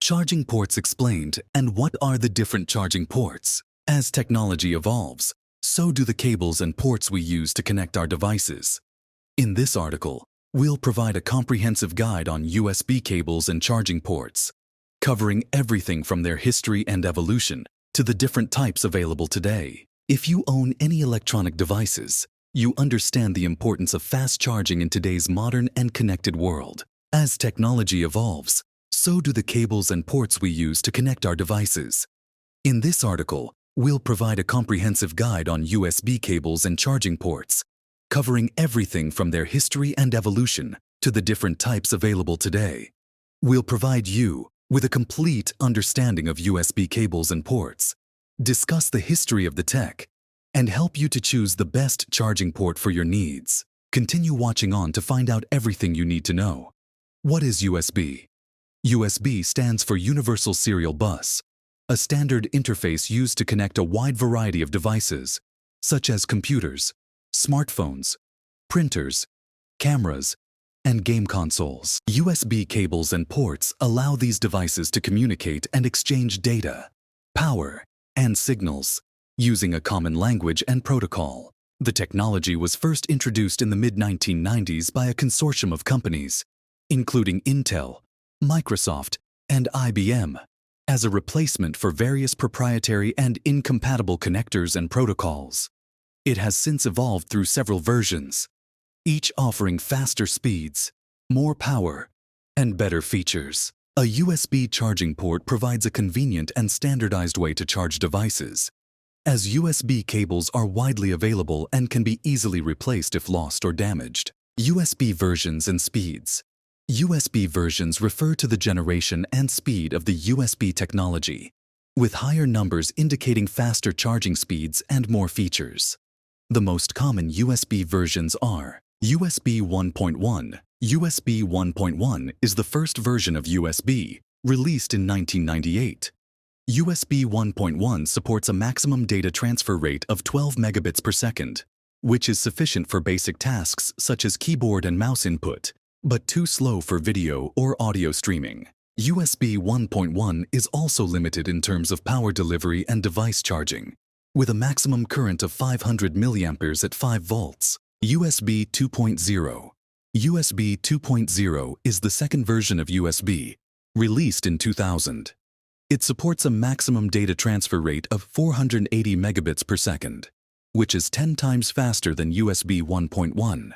Charging ports explained, and what are the different charging ports? As technology evolves, so do the cables and ports we use to connect our devices. In this article, we'll provide a comprehensive guide on USB cables and charging ports, covering everything from their history and evolution to the different types available today. If you own any electronic devices, you understand the importance of fast charging in today's modern and connected world. As technology evolves, so do the cables and ports we use to connect our devices. In this article, we'll provide a comprehensive guide on USB cables and charging ports, covering everything from their history and evolution to the different types available today. We'll provide you with a complete understanding of USB cables and ports, discuss the history of the tech, and help you to choose the best charging port for your needs. Continue watching on to find out everything you need to know. What is USB? USB stands for Universal Serial Bus, a standard interface used to connect a wide variety of devices, such as computers, smartphones, printers, cameras, and game consoles. USB cables and ports allow these devices to communicate and exchange data, power, and signals using a common language and protocol. The technology was first introduced in the mid-1990s by a consortium of companies, including Intel, Microsoft, and IBM, as a replacement for various proprietary and incompatible connectors and protocols. It has since evolved through several versions, each offering faster speeds, more power, and better features. A USB charging port provides a convenient and standardized way to charge devices, as USB cables are widely available and can be easily replaced if lost or damaged. USB versions and speeds. USB versions refer to the generation and speed of the USB technology, with higher numbers indicating faster charging speeds and more features. The most common USB versions are USB 1.1. USB 1.1 is the first version of USB, released in 1998. USB 1.1 supports a maximum data transfer rate of 12 megabits per second, which is sufficient for basic tasks such as keyboard and mouse input, but too slow for video or audio streaming. USB 1.1 is also limited in terms of power delivery and device charging, with a maximum current of 500 milliamperes at 5 volts. USB 2.0. USB 2.0 is the second version of USB, released in 2000. It supports a maximum data transfer rate of 480 megabits per second, which is 10 times faster than USB 1.1.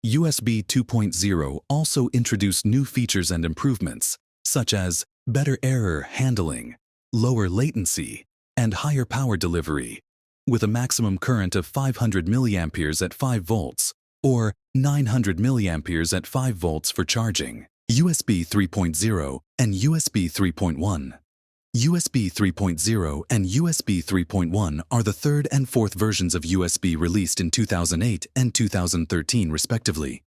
USB 2.0 also introduced new features and improvements, such as better error handling, lower latency, and higher power delivery, with a maximum current of 500 milliamperes at 5 volts, or 900 milliamperes at 5 volts for charging. USB 3.0 and USB 3.1. USB 3.0 and USB 3.1 are the third and fourth versions of USB released in 2008 and 2013 respectively.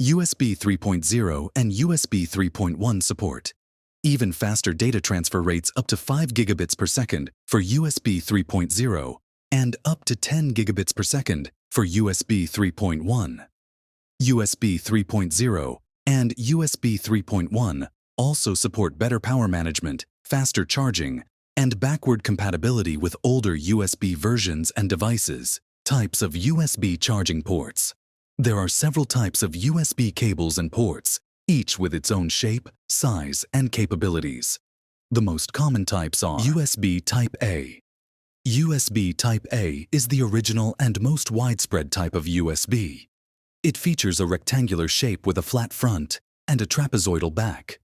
USB 3.0 and USB 3.1 support even faster data transfer rates up to 5 gigabits per second for USB 3.0 and up to 10 gigabits per second for USB 3.1. USB 3.0 and USB 3.1 also support better power management, faster charging, and backward compatibility with older USB versions and devices. Types of USB charging ports. There are several types of USB cables and ports, each with its own shape, size, and capabilities. The most common types are USB Type A. USB Type A is the original and most widespread type of USB. It features a rectangular shape with a flat front and a trapezoidal back.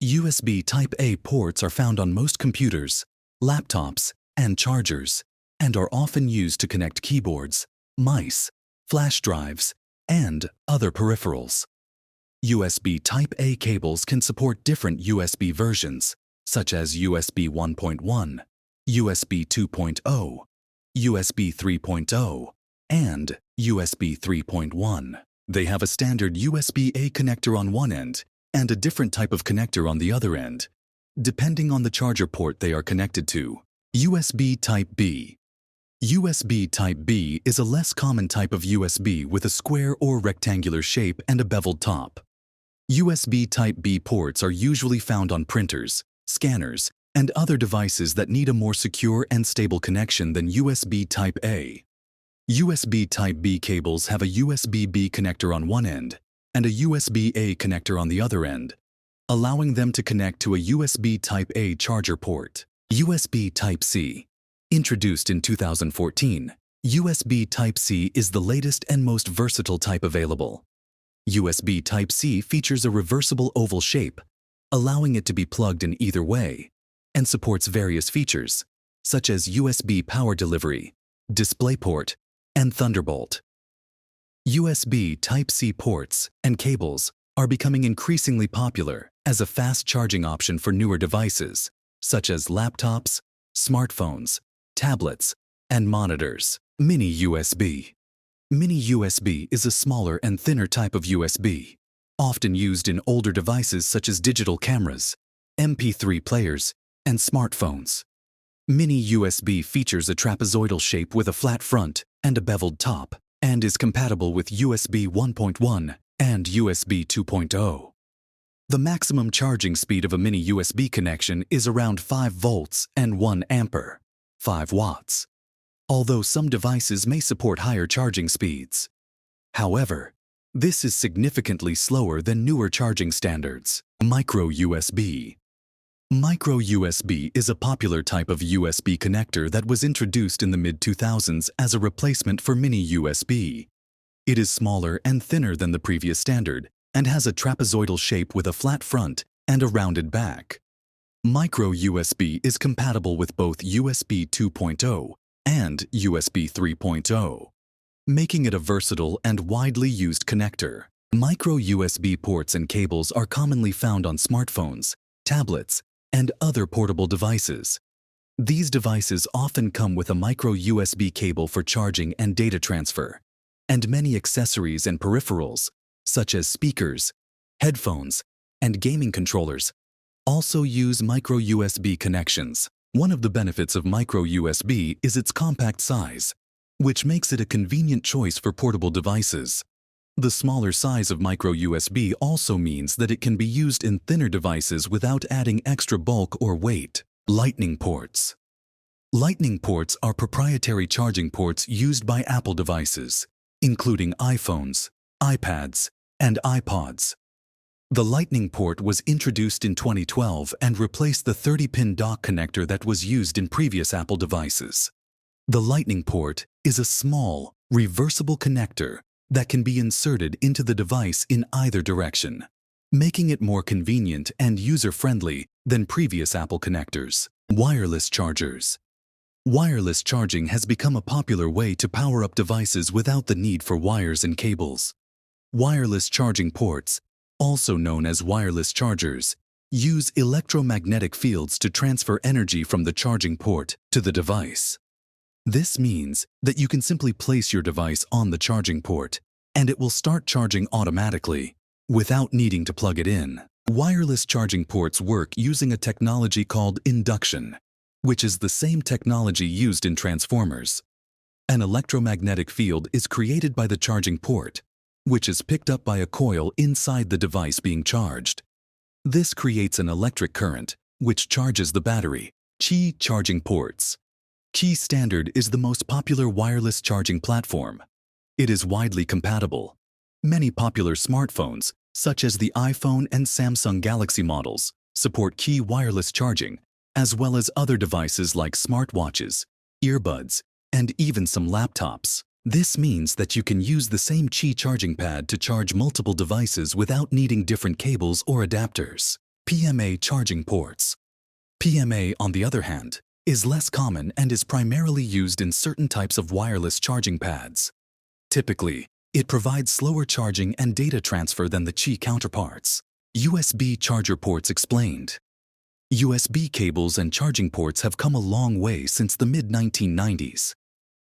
USB Type A ports are found on most computers, laptops, and chargers, and are often used to connect keyboards, mice, flash drives, and other peripherals. USB Type A cables can support different USB versions, such as USB 1.1, USB 2.0, USB 3.0, and USB 3.1. They have a standard USB-A connector on one end and a different type of connector on the other end, depending on the charger port they are connected to. USB Type B. USB Type B is a less common type of USB with a square or rectangular shape and a beveled top. USB Type B ports are usually found on printers, scanners, and other devices that need a more secure and stable connection than USB Type-A. USB Type-B cables have a USB-B connector on one end and a USB-A connector on the other end, allowing them to connect to a USB Type-A charger port. USB Type-C. Introduced in 2014, USB Type-C is the latest and most versatile type available. USB Type-C features a reversible oval shape, allowing it to be plugged in either way, and supports various features, such as USB power delivery, DisplayPort, and Thunderbolt. USB Type-C ports and cables are becoming increasingly popular as a fast charging option for newer devices, such as laptops, smartphones, tablets, and monitors. Mini USB. Mini USB is a smaller and thinner type of USB, often used in older devices such as digital cameras, MP3 players, and smartphones. Mini USB features a trapezoidal shape with a flat front and a beveled top, and is compatible with USB 1.1 and USB 2.0. The maximum charging speed of a mini USB connection is around 5 volts and 1 ampere, 5 watts, although some devices may support higher charging speeds. However, this is significantly slower than newer charging standards. Micro USB. Micro USB is a popular type of USB connector that was introduced in the mid-2000s as a replacement for mini USB. It is smaller and thinner than the previous standard and has a trapezoidal shape with a flat front and a rounded back. Micro USB is compatible with both USB 2.0 and USB 3.0, making it a versatile and widely used connector. Micro USB ports and cables are commonly found on smartphones, tablets, and other portable devices. These devices often come with a micro USB cable for charging and data transfer, and many accessories and peripherals, such as speakers, headphones, and gaming controllers, also use micro USB connections. One of the benefits of micro USB is its compact size, which makes it a convenient choice for portable devices. The smaller size of micro USB also means that it can be used in thinner devices without adding extra bulk or weight. Lightning ports. Lightning ports are proprietary charging ports used by Apple devices, including iPhones, iPads, and iPods. The Lightning port was introduced in 2012 and replaced the 30-pin dock connector that was used in previous Apple devices. The Lightning port is a small, reversible connector that can be inserted into the device in either direction, making it more convenient and user-friendly than previous Apple connectors. Wireless chargers. Wireless charging has become a popular way to power up devices without the need for wires and cables. Wireless charging ports, also known as wireless chargers, use electromagnetic fields to transfer energy from the charging port to the device. This means that you can simply place your device on the charging port, and it will start charging automatically, without needing to plug it in. Wireless charging ports work using a technology called induction, which is the same technology used in transformers. An electromagnetic field is created by the charging port, which is picked up by a coil inside the device being charged. This creates an electric current, which charges the battery. Qi charging ports. Qi Standard is the most popular wireless charging platform. It is widely compatible. Many popular smartphones, such as the iPhone and Samsung Galaxy models, support Qi wireless charging, as well as other devices like smartwatches, earbuds, and even some laptops. This means that you can use the same Qi charging pad to charge multiple devices without needing different cables or adapters. PMA charging ports. PMA, on the other hand, is less common and is primarily used in certain types of wireless charging pads. Typically, it provides slower charging and data transfer than the Qi counterparts. USB charger ports explained. USB cables and charging ports have come a long way since the mid-1990s.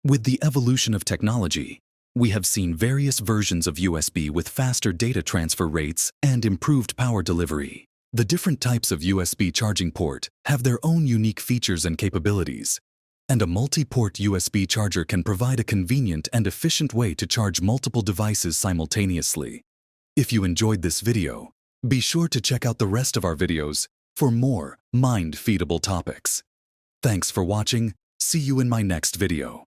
With the evolution of technology, we have seen various versions of USB with faster data transfer rates and improved power delivery. The different types of USB charging port have their own unique features and capabilities, and a multi-port USB charger can provide a convenient and efficient way to charge multiple devices simultaneously. If you enjoyed this video, be sure to check out the rest of our videos for more mind-feedable topics. Thanks for watching. See you in my next video.